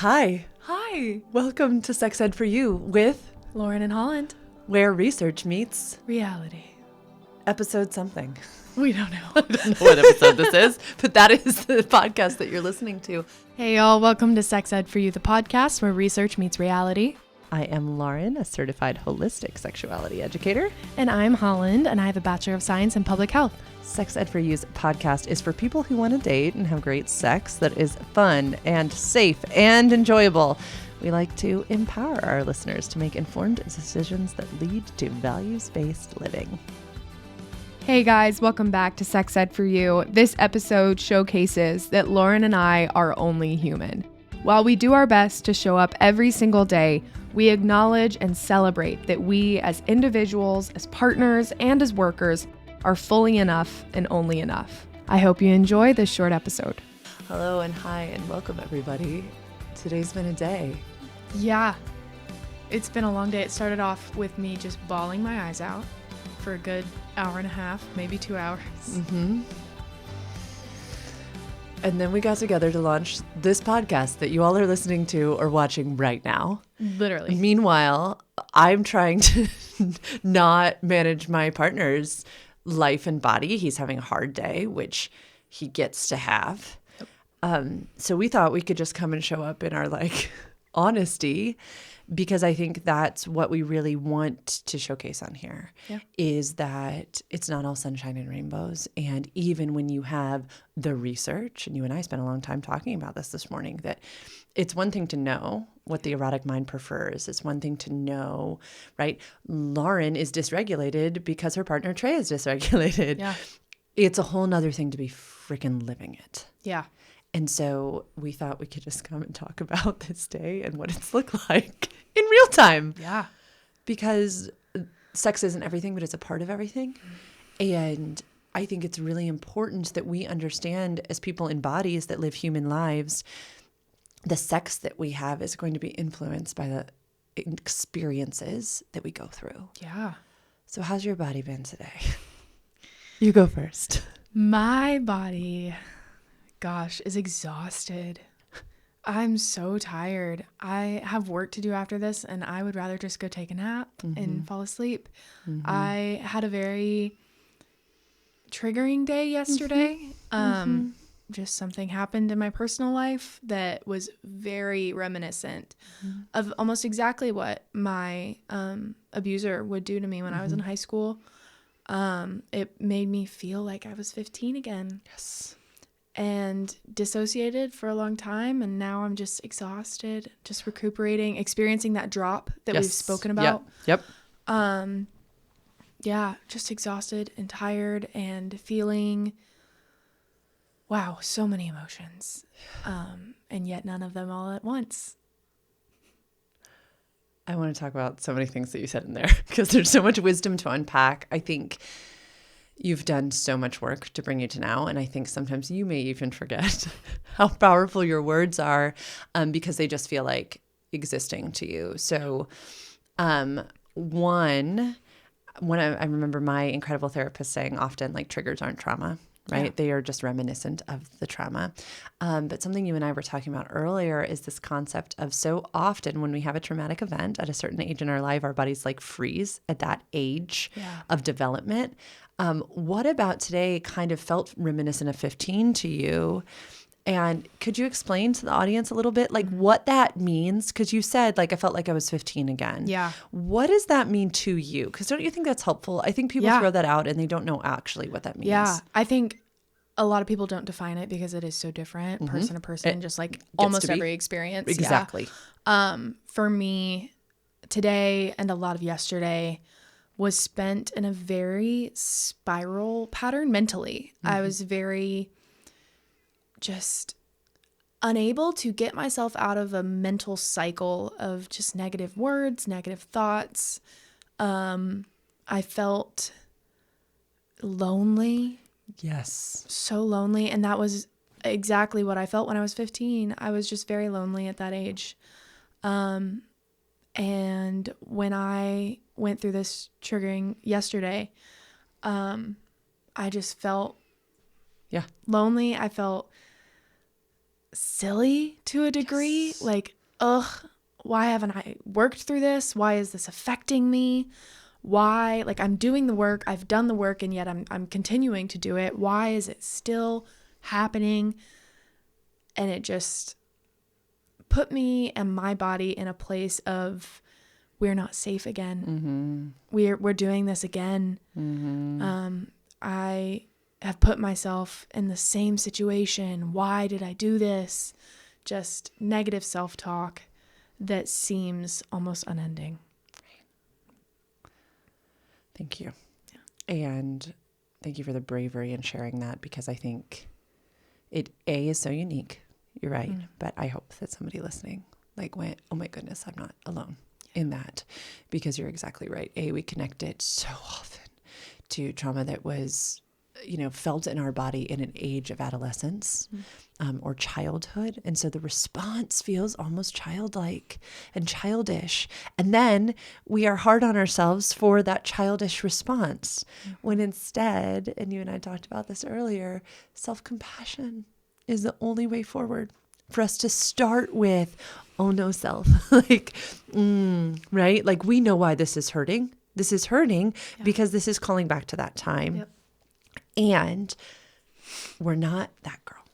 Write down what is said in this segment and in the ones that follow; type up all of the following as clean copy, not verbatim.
Hi. Hi. Welcome to Sex Ed for You with Lauren and Holland. Where Research Meets Reality. Episode something. We don't know. I don't know what episode this is, but that is the podcast that you're listening to. Hey y'all, welcome to Sex Ed for You, the podcast where research meets reality. I am Lauren, a Certified Holistic Sexuality Educator. And I'm Holland, and I have a Bachelor of Science in Public Health. Sex Ed for You's podcast is for people who want to date and have great sex that is fun and safe and enjoyable. We like to empower our listeners to make informed decisions that lead to values-based living. Hey guys, welcome back to Sex Ed for You. This episode showcases that Lauren and I are only human. While we do our best to show up every single day, we acknowledge and celebrate that we as individuals, as partners, and as workers are fully enough and only enough. I hope you enjoy this short episode. Hello and hi and welcome everybody. Today's been a day. Yeah, it's been a long day. It started off with me just bawling my eyes out for a good hour and a half, maybe 2 hours. Mm-hmm. And then we got together to launch this podcast that you all are listening to or watching right now. Literally. Meanwhile, I'm trying to not manage my partner's life and body. He's having a hard day, which he gets to have. So we thought we could just come and show up in our honesty, because I think that's what we really want to showcase on here, is that it's not all sunshine and rainbows. And even when you have the research, and you and I spent a long time talking about this morning, that it's one thing to know what the erotic mind prefers. It's one thing to know, right? Lauren is dysregulated because her partner Trey is dysregulated. Yeah. It's a whole nother thing to be freaking living it. Yeah. And so we thought we could just come and talk about this day and what it's looked like in real time. Yeah. Because sex isn't everything, but it's a part of everything. And I think it's really important that we understand, as people in bodies that live human lives, the sex that we have is going to be influenced by the experiences that we go through. Yeah. So how's your body been today? You go first. My body, gosh, is exhausted. I'm so tired. I have work to do after this, and I would rather just go take a nap and fall asleep. I had a very triggering day yesterday. Just something happened in my personal life that was very reminiscent of almost exactly what my abuser would do to me when I was in high school. It made me feel like I was 15 again. Yes. And dissociated for a long time, and now I'm just exhausted, just recuperating, experiencing that drop that we've spoken about. Yep. Yeah, just exhausted and tired and feeling, wow, so many emotions, and yet none of them all at once. I want to talk about so many things that you said in there because there's so much wisdom to unpack. I think you've done so much work to bring you to now, and I think sometimes you may even forget how powerful your words are, because they just feel like existing to you. So when I remember my incredible therapist saying often, triggers aren't trauma, right? Yeah. They are just reminiscent of the trauma. But something you and I were talking about earlier is this concept of, so often when we have a traumatic event at a certain age in our life, our bodies freeze at that age of development. What about today kind of felt reminiscent of 15 to you? And could you explain to the audience a little bit what that means? Because you said I felt like I was 15 again. Yeah. What does that mean to you? Because don't you think that's helpful? I think people throw that out and they don't know actually what that means. Yeah. I think a lot of people don't define it because it is so different person to person, just almost every experience. Exactly. Yeah. For me, today and a lot of yesterday was spent in a very spiral pattern mentally. I was very just unable to get myself out of a mental cycle of just negative words, negative thoughts. I felt lonely. Yes. So lonely. And that was exactly what I felt when I was 15. I was just very lonely at that age. And when I went through this triggering yesterday, I just felt lonely. I felt silly to a degree. Yes. Like, ugh, why haven't I worked through this? Why is this affecting me? Why, like, I'm doing the work, I've done the work, and yet I'm continuing to do it. Why is it still happening? And it just put me and my body in a place of, we're not safe again. We're doing this again. I have put myself in the same situation. Why did I do this? Just negative self-talk that seems almost unending. Thank you. Yeah. And thank you for the bravery in sharing that, because I think it, A, is so unique. You're right. But I hope that somebody listening like went, oh my goodness, I'm not alone in that, because you're exactly right. A, we connect it so often to trauma that was, felt in our body in an age of adolescence or childhood. And so the response feels almost childlike and childish. And then we are hard on ourselves for that childish response, when instead, and you and I talked about this earlier, self-compassion is the only way forward for us to start with. Oh no, self, like, right? Like, we know why this is hurting. This is hurting because this is calling back to that time. Yep. And we're not that girl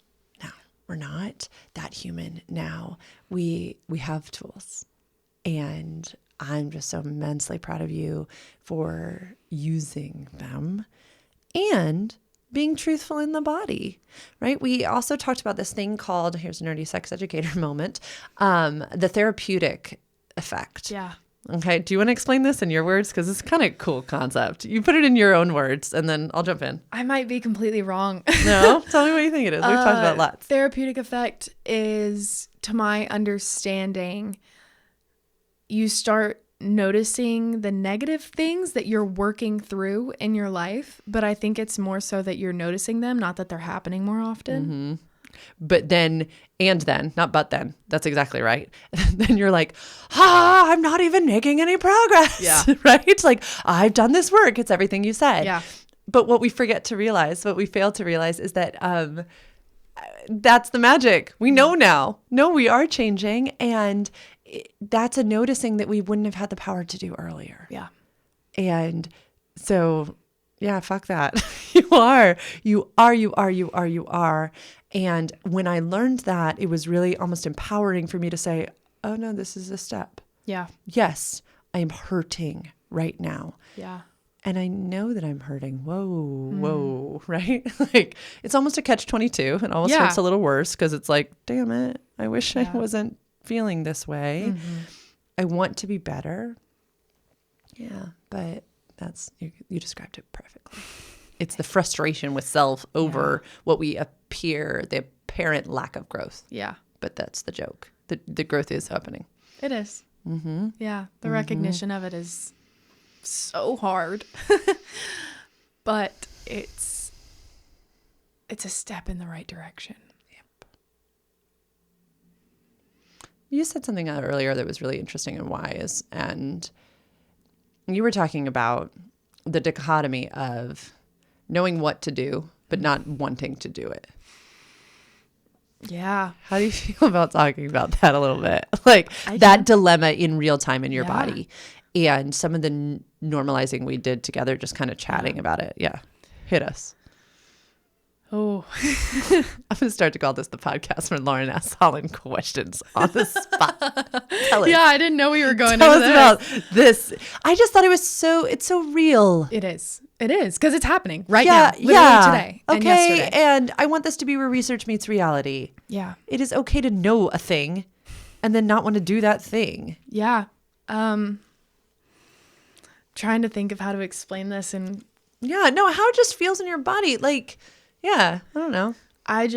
now. We're not that human now. We have tools. And I'm just so immensely proud of you for using them and being truthful in the body, right? We also talked about this thing called, here's a nerdy sex educator moment, the therapeutic effect. Yeah. Okay. Do you want to explain this in your words? Because it's kind of a cool concept. You put it in your own words and then I'll jump in. I might be completely wrong. No? Tell me what you think it is. We've talked about lots. Therapeutic effect is, to my understanding, you start noticing the negative things that you're working through in your life. But I think it's more so that you're noticing them, not that they're happening more often. But then, not but then. That's exactly right. Then you're like, I'm not even making any progress. Yeah. Right? Like, I've done this work. It's everything you said. Yeah. But what we fail to realize is that that's the magic. We know now. No, we are changing. And that's a noticing that we wouldn't have had the power to do earlier. Yeah. And so, yeah, fuck that. You are. And when I learned that, it was really almost empowering for me to say, oh no, this is a step. Yeah. Yes, I am hurting right now. Yeah. And I know that I'm hurting. Whoa, right? Like, it's almost a catch-22. It almost hurts a little worse because it's like, damn it, I wish I wasn't feeling this way. I want to be better. Yeah, but that's, you described it perfectly. It's the frustration with self over what we appear, the apparent lack of growth. Yeah. But that's the joke. The growth is happening. It is. Yeah. The recognition of it is so hard. But it's a step in the right direction. Yep. You said something earlier that was really interesting and wise. And you were talking about the dichotomy of knowing what to do, but not wanting to do it. Yeah. How do you feel about talking about that a little bit? Like that dilemma in real time in your body and some of the normalizing we did together, just kind of chatting about it. Yeah. Hit us. Oh, I'm going to start to call this the podcast when Lauren asks Holland questions on the spot. Tell us. Yeah, I didn't know we were going Tell into us this. about this. I just thought it's so real. It is. It is. Because it's happening right now. Literally today and yesterday. And I want this to be where research meets reality. Yeah. It is okay to know a thing and then not want to do that thing. Yeah. Trying to think of how to explain this and how it just feels in your body. Like, I don't know. I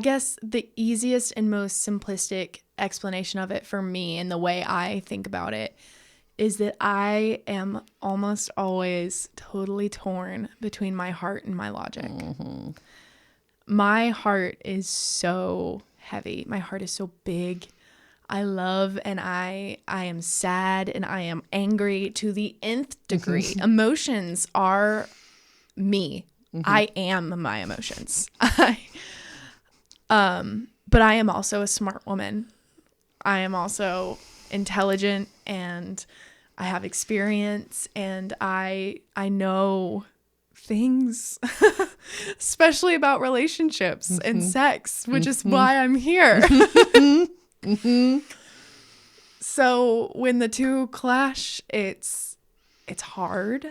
guess the easiest and most simplistic explanation of it for me and the way I think about it is that I am almost always totally torn between my heart and my logic. My heart is so heavy. My heart is so big. I love and I am sad and I am angry to the nth degree. Emotions are me. I am my emotions. But I am also a smart woman. I am also intelligent, and I have experience, and I know things, especially about relationships and sex, which is why I'm here. So when the two clash, it's hard.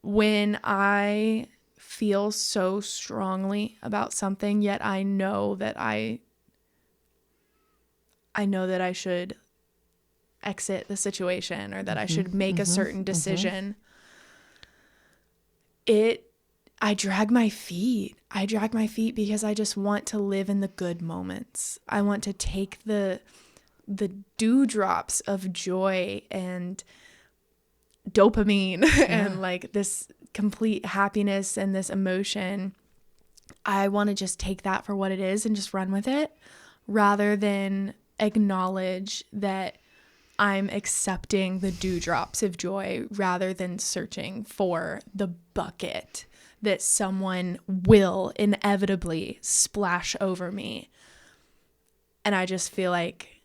When I feel so strongly about something, yet I know that I should exit the situation, or that I should make a certain decision. I drag my feet. I drag my feet because I just want to live in the good moments. I want to take the dewdrops of joy and dopamine and like this complete happiness and this emotion. I want to just take that for what it is and just run with it, rather than acknowledge that I'm accepting the dewdrops of joy, rather than searching for the bucket that someone will inevitably splash over me. And I just feel like,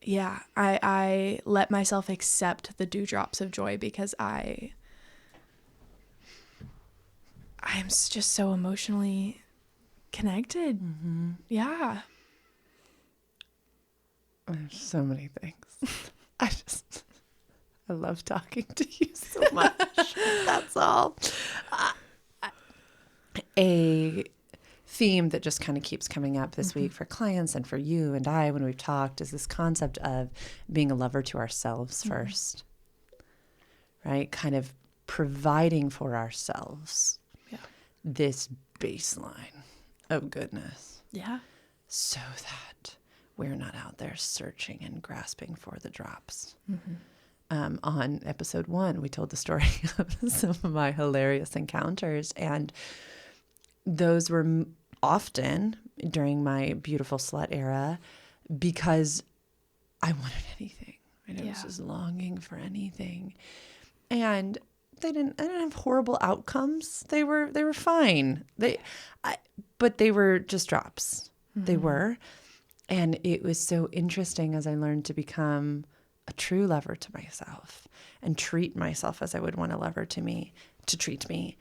yeah, I let myself accept the dewdrops of joy because I'm just so emotionally connected. Yeah. There's so many things. I love talking to you so much. That's all. A theme that just kind of keeps coming up this week for clients and for you and I when we've talked is this concept of being a lover to ourselves first, right? Kind of providing for ourselves this baseline of goodness. Yeah. So that we're not out there searching and grasping for the drops. On episode 1, we told the story of some of my hilarious encounters, and those were often during my beautiful slut era because I wanted anything. Right? I was just longing for anything, and I didn't have horrible outcomes. They were fine. But they were just drops. They were, and it was so interesting as I learned to become a true lover to myself and treat myself as I would want a lover to treat me.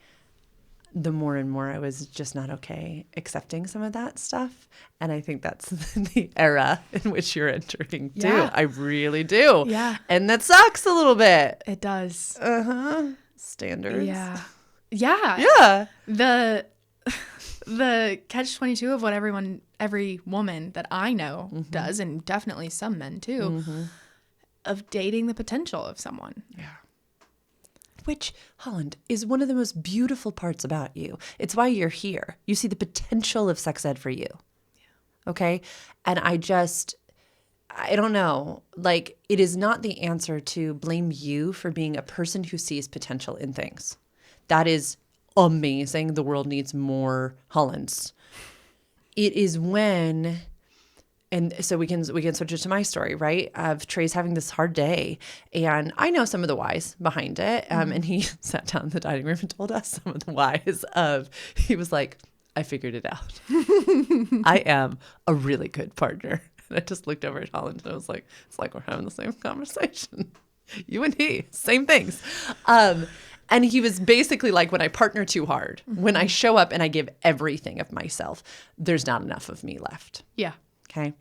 The more and more I was just not okay accepting some of that stuff. And I think that's the era in which you're entering too. Yeah. I really do. Yeah. And that sucks a little bit. It does. Standards. Yeah. Yeah. Yeah. The catch-22 of what every woman that I know does, and definitely some men too, of dating the potential of someone. Yeah. Which, Holland, is one of the most beautiful parts about you. It's why you're here. You see the potential of sex ed for you. Yeah. Okay? And I don't know. Like, it is not the answer to blame you for being a person who sees potential in things. That is amazing. The world needs more Hollands. It is when... And so we can switch it to my story, right? Of Trey's having this hard day, and I know some of the whys behind it. And he sat down in the dining room and told us some of the whys of. He was like, "I figured it out. I am a really good partner." And I just looked over at Holland and I was like, "It's like we're having the same conversation. You and he, same things." And he was basically like, when I partner too hard, when I show up and I give everything of myself, there's not enough of me left. Yeah. Okay.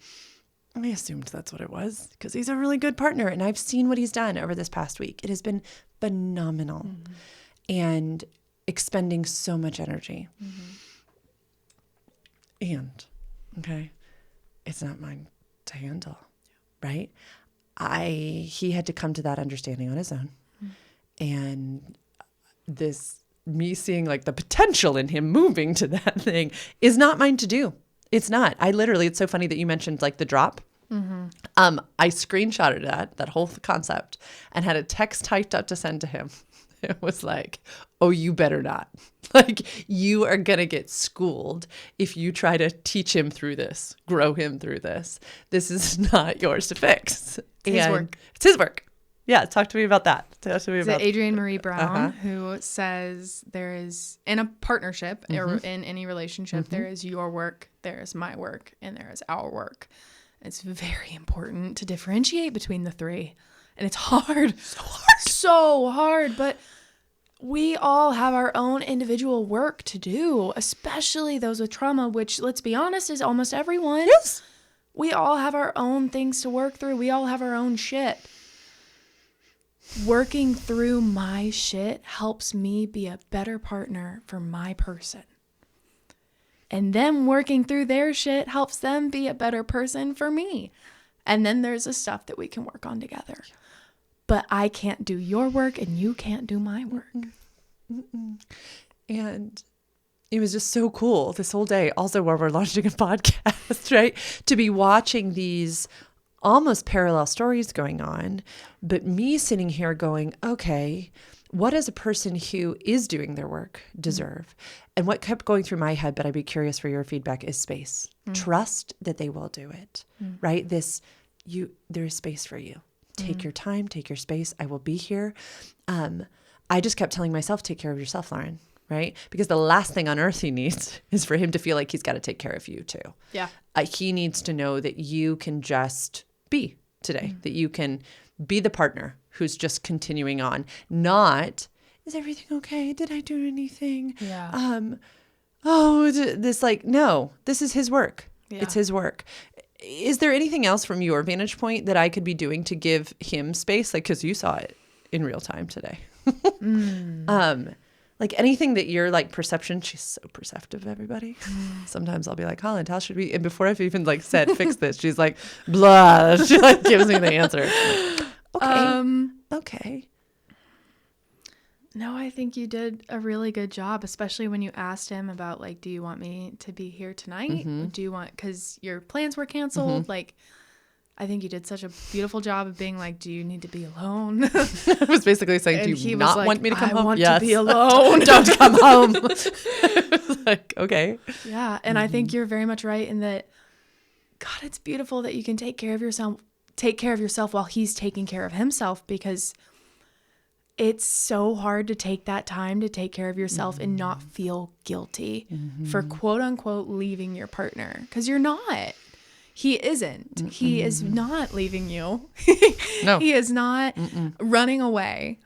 I assumed that's what it was because he's a really good partner and I've seen what he's done over this past week. It has been phenomenal and expending so much energy. And, okay, it's not mine to handle, right? He had to come to that understanding on his own. And me seeing like the potential in him moving to that thing is not mine to do. It's not. It's so funny that you mentioned like the drop. I screenshotted that whole concept and had a text typed up to send to him. It was like, "Oh, you better not. Like, you are going to get schooled if you try to teach him through this, grow him through this. This is not yours to fix." It's his work. It's his work. Yeah. Talk to me about that. Talk to me Is about it Adrienne Marie Brown who says there is, in a partnership or in any relationship, there is your work, there is my work, and there is our work. It's very important to differentiate between the three. And it's hard. So hard. But we all have our own individual work to do, especially those with trauma, which, let's be honest, is almost everyone. Yes. We all have our own things to work through. We all have our own shit. Working through my shit helps me be a better partner for my person. And them working through their shit helps them be a better person for me. And then there's the stuff that we can work on together. But I can't do your work and you can't do my work. And it was just so cool this whole day. Also, while we're launching a podcast, right? To be watching these almost parallel stories going on, but me sitting here going, okay, what does a person who is doing their work deserve? And what kept going through my head, but I'd be curious for your feedback, is space. Trust that they will do it, right? There is space for you. Take your time, take your space. I will be here. I just kept telling myself, take care of yourself, Lauren, right? Because the last thing on earth he needs is for him to feel like he's got to take care of you too. Yeah. He needs to know that you can just be today, that you can be the partner who's just continuing on, not, is everything okay? Did I do anything? Yeah. No, this is his work. Yeah. It's his work. Is there anything else from your vantage point that I could be doing to give him space? Like, cause you saw it in real time today. Like anything that your like perception, she's so perceptive, everybody. Sometimes I'll be like, Holland, how should we? And before I've even like said, fix this, she's like, blah. She like gives me the answer. Okay. Okay. No, I think you did a really good job, especially when you asked him about like, do you want me to be here tonight? Do you want, cause your plans were canceled. Like, I think you did such a beautiful job of being like, do you need to be alone? I was basically saying, do you not want me to come home? I want to be alone. Don't come home. I was like, okay. Yeah. And I think you're very much right in that, God, it's beautiful that you can take care of yourself while he's taking care of himself, because it's so hard to take that time to take care of yourself and not feel guilty for quote unquote leaving your partner. Because you're not. He isn't. He is not leaving you. No. He is not running away.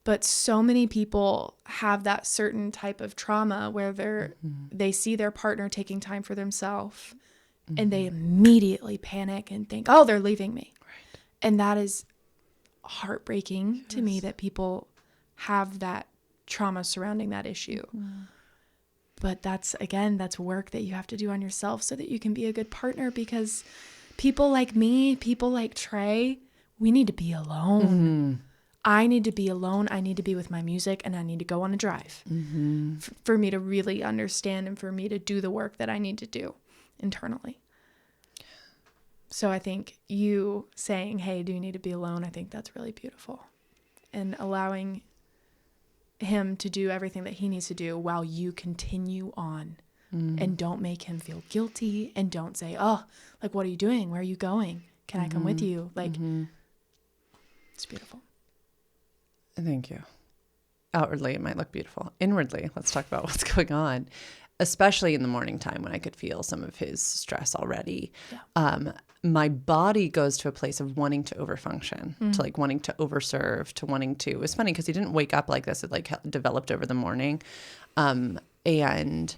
But so many people have that certain type of trauma where they see their partner taking time for themselves and they immediately panic and think, oh, they're leaving me. Right. And that is heartbreaking to me that people have that trauma surrounding that issue. But that's work that you have to do on yourself so that you can be a good partner, because people like me, people like Trey, we need to be alone. I need to be alone. I need to be with my music, and I need to go on a drive for me to really understand and for me to do the work that I need to do internally. So I think you saying, hey, do you need to be alone? I think that's really beautiful. And allowing him to do everything that he needs to do while you continue on and don't make him feel guilty, and don't say, oh, like, what are you doing? Where are you going? Can I come with you? Like, it's beautiful. Thank you. Outwardly, it might look beautiful. Inwardly, let's talk about what's going on, especially in the morning time when I could feel some of his stress already. Yeah. My body goes to a place of wanting to overfunction, to like wanting to overserve, to wanting to, it was funny because he didn't wake up like this. It like developed over the morning. And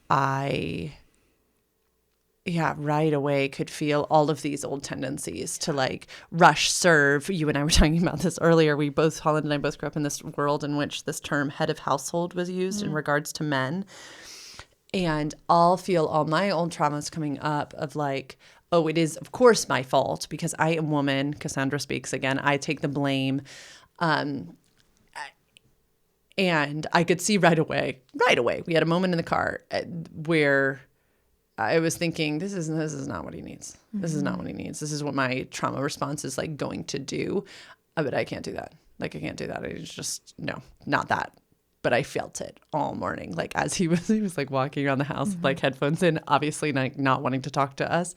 I, right away could feel all of these old tendencies to like rush, serve. You and I were talking about this earlier. Holland and I both grew up in this world in which this term head of household was used in regards to men. And I'll feel all my old traumas coming up of like, oh, it is, of course, my fault because I am woman. Cassandra speaks again. I take the blame. And I could see right away, we had a moment in the car where I was thinking, this is not what he needs. This is not what he needs. This is what my trauma response is like going to do. But I can't do that. Like, I can't do that. It's just, no, not that. But I felt it all morning. Like as he was like walking around the house with like headphones in, obviously like not wanting to talk to us.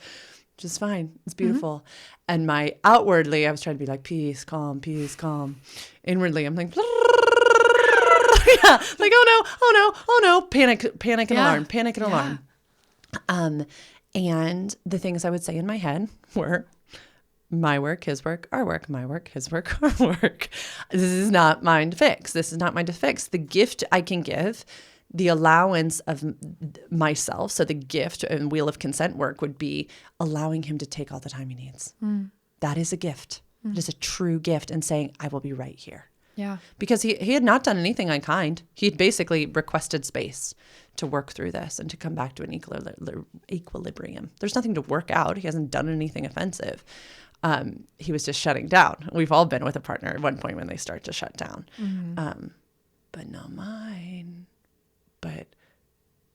just fine. It's beautiful. And my outwardly, I was trying to be like, peace, calm, peace, calm. Inwardly, I'm like, yeah, like, oh no, panic and alarm, panic and alarm. And the things I would say in my head were my work, his work, our work, my work, his work, our work. This is not mine to fix. This is not mine to fix. The gift I can give, the allowance of myself. So the gift and wheel of consent work would be allowing him to take all the time he needs. That is a gift. It is a true gift, and saying, I will be right here. Yeah. Because he had not done anything unkind. He'd basically requested space to work through this and to come back to an equilibrium. There's nothing to work out. He hasn't done anything offensive. He was just shutting down. We've all been with a partner at one point when they start to shut down. But not mine. But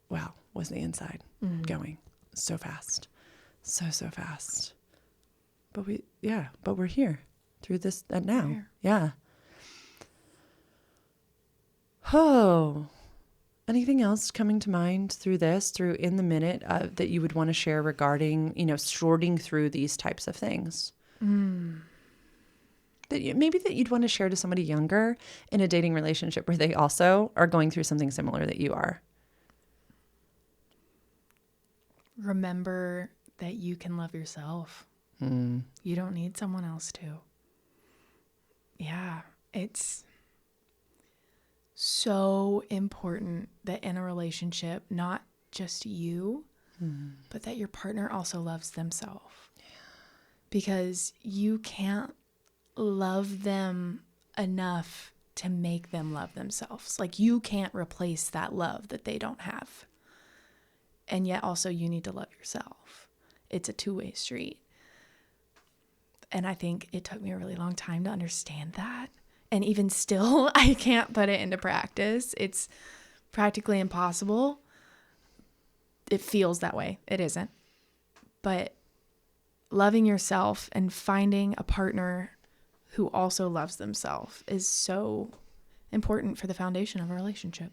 wow, was the inside going so fast. So fast. But we're here through this now. Yeah. Oh, anything else coming to mind through in the minute that you would want to share regarding, sorting through these types of things? That you'd want to share to somebody younger in a dating relationship where they also are going through something similar that you are. Remember that you can love yourself. You don't need someone else to. Yeah, it's so important that in a relationship, not just you, but that your partner also loves themselves. Yeah. Because you can't love them enough to make them love themselves. Like, you can't replace that love that they don't have. And yet also you need to love yourself. It's a two-way street. And I think it took me a really long time to understand that. And even still, I can't put it into practice. It's practically impossible. It feels that way. It isn't. But loving yourself and finding a partner who also loves themselves is so important for the foundation of a relationship.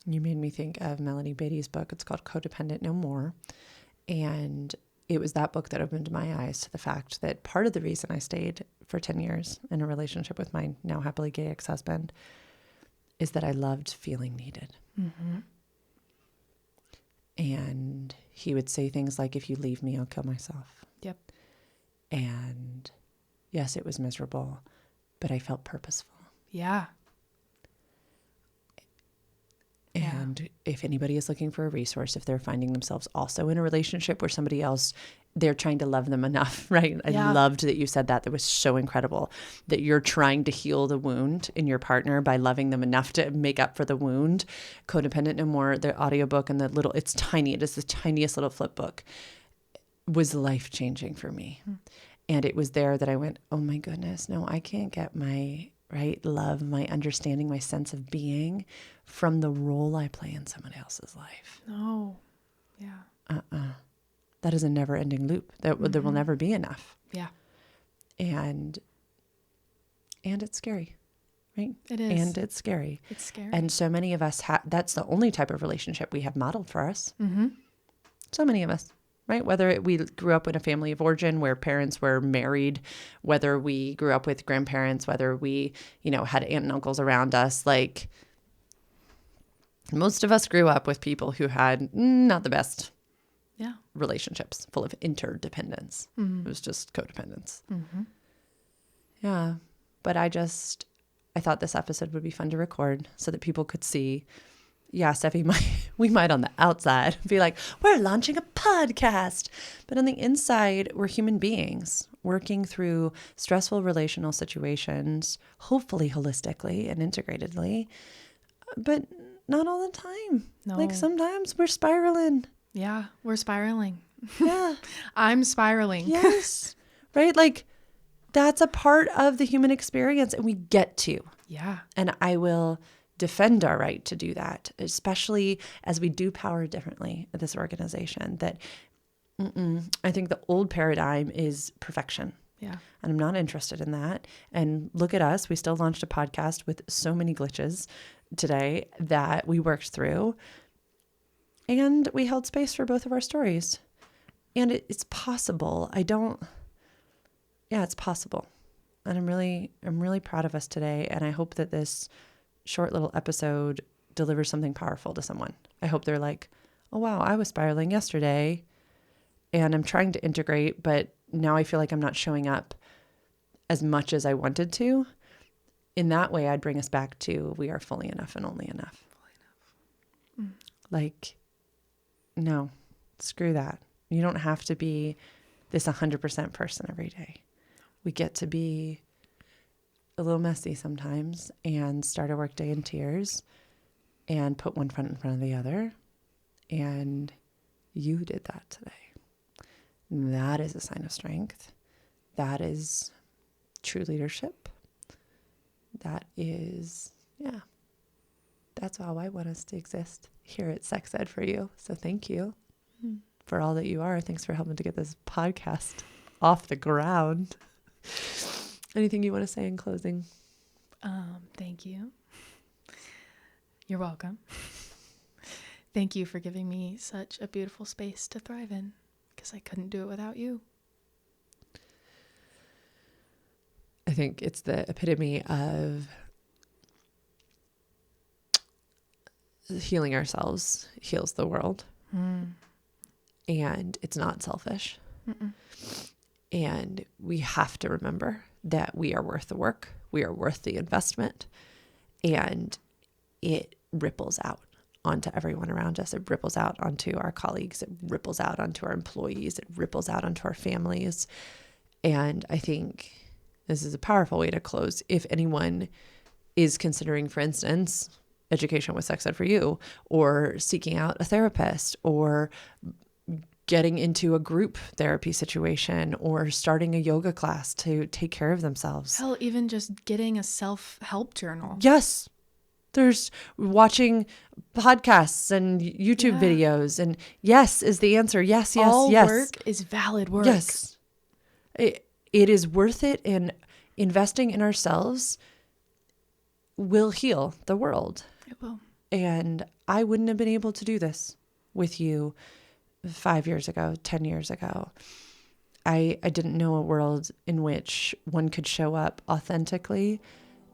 You made me think of Melanie Beatty's book. It's called Codependent No More. And it was that book that opened my eyes to the fact that part of the reason I stayed for 10 years in a relationship with my now happily gay ex-husband is that I loved feeling needed. And he would say things like, if you leave me, I'll kill myself. Yep. And yes, it was miserable, but I felt purposeful. Yeah. And if anybody is looking for a resource, if they're finding themselves also in a relationship where somebody else, they're trying to love them enough, right? I loved that you said that. That was so incredible, that you're trying to heal the wound in your partner by loving them enough to make up for the wound. Codependent No More, the audiobook and it's tiny. It is the tiniest little flip book, was life-changing for me. And it was there that I went, oh my goodness, no, I can't get my love, my understanding, my sense of being from the role I play in someone else's life. No. Yeah. That is a never-ending loop. There will never be enough. Yeah. And it's scary, right? It is. And it's scary. It's scary. And so many of us that's the only type of relationship we have modeled for us. So many of us. Right? Whether we grew up in a family of origin where parents were married, whether we grew up with grandparents, whether we, had aunt and uncles around us, like most of us grew up with people who had not the best relationships, full of interdependence. It was just codependence. Yeah. But I thought this episode would be fun to record so that people could see. Yeah, Steffi, we might on the outside be like, we're launching a podcast. But on the inside, we're human beings working through stressful relational situations, hopefully holistically and integratedly, but not all the time. No. Like sometimes we're spiraling. Yeah, we're spiraling. Yeah. I'm spiraling. Yes. Right? Like that's a part of the human experience and we get to. Yeah. And I will defend our right to do that, especially as we do power differently at this organization. That I think the old paradigm is perfection. Yeah. And I'm not interested in that. And look at us. We still launched a podcast with so many glitches today that we worked through. And we held space for both of our stories. And it's possible. It's possible. And I'm really proud of us today. And I hope that this short little episode delivers something powerful to someone. I hope they're like, oh, wow, I was spiraling yesterday and I'm trying to integrate, but now I feel like I'm not showing up as much as I wanted to. In that way, I'd bring us back to we are fully enough and only enough. Like, no, screw that. You don't have to be this 100% person every day. We get to be a little messy sometimes and start a workday in tears and put one foot in front of the other. And you did that today. That is a sign of strength. That is true leadership. That is, that's how I want us to exist here at Sex Ed for you. So thank you for all that you are. Thanks for helping to get this podcast off the ground. Anything you want to say in closing? Thank you. You're welcome. Thank you for giving me such a beautiful space to thrive in, because I couldn't do it without you. I think it's the epitome of healing ourselves heals the world. And it's not selfish. And we have to remember that we are worth the work. We are worth the investment. And it ripples out onto everyone around us. It ripples out onto our colleagues. It ripples out onto our employees. It ripples out onto our families. And I think this is a powerful way to close. If anyone is considering, for instance, education with Sex Ed for You, or seeking out a therapist, or getting into a group therapy situation, or starting a yoga class to take care of themselves. Hell, even just getting a self-help journal. Yes. There's watching podcasts and YouTube videos, and yes is the answer. Yes, yes, all yes. work is valid work. Yes. It is worth it, and investing in ourselves will heal the world. It will. And I wouldn't have been able to do this with you 5 years ago, 10 years ago. I didn't know a world in which one could show up authentically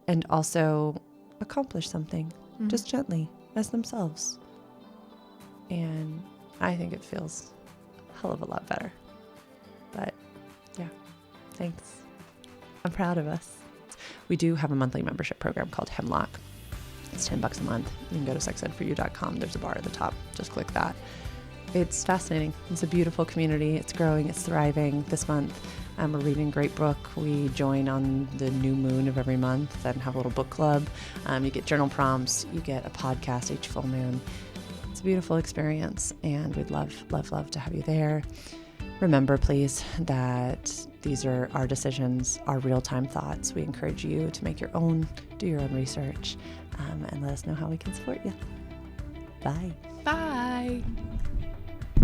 and also accomplish something just gently as themselves. And I think it feels a hell of a lot better. But yeah, thanks. I'm proud of us. We do have a monthly membership program called Hemlock. It's $10 a month. You can go to sexedforyou.com. There's a bar at the top. Just click that. It's fascinating. It's a beautiful community. It's growing. It's thriving. This month, we're reading a great book. We join on the new moon of every month and have a little book club. You get journal prompts. You get a podcast each full moon. It's a beautiful experience, and we'd love, love, love to have you there. Remember, please, that these are our decisions, our real-time thoughts. We encourage you to make your own, do your own research, and let us know how we can support you. Bye. Bye.